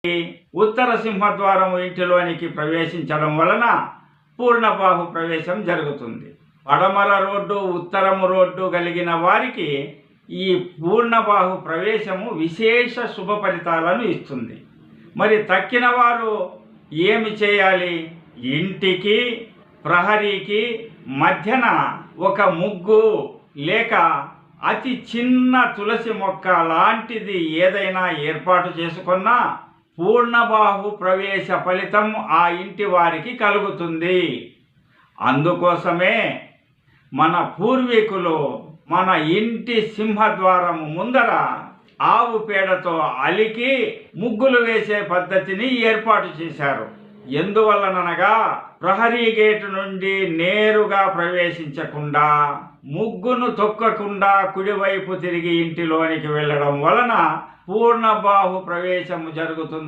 ఉత్తర సింహద్వారము ఇంటిలోనికి ప్రవేశించడం వలన పూర్ణబాహు ప్రవేశం జరుగుతుంది. పడమర రోడ్డు ఉత్తరము రోడ్డు కలిగిన వారికి ఈ పూర్ణబాహు ప్రవేశము విశేష శుభ ఫలితాలను ఇస్తుంది. మరి తక్కిన వారు ఏమి చేయాలి? ఇంటికి ప్రహరీకి మధ్యన ఒక ముగ్గు లేక అతి చిన్న తులసి మొక్క లాంటిది ఏదైనా ఏర్పాటు చేసుకున్నా పూర్ణబాహు ప్రవేశ ఫలితం ఆ ఇంటి వారికి కలుగుతుంది. అందుకోసమే మన పూర్వీకులు మన ఇంటి సింహద్వారము ముందర ఆవు పేడతో అలికి ముగ్గులు వేసే పద్ధతిని ఏర్పాటు చేశారు. ఎందువల్లనగా ప్రహరీ గేటు నుండి నేరుగా ప్రవేశించకుండా ముగ్గును తొక్కకుండా కుడివైపు తిరిగి ఇంటిలోనికి వెళ్ళడం వలన పూర్ణబాహు ప్రవేశము జరుగుతుంది.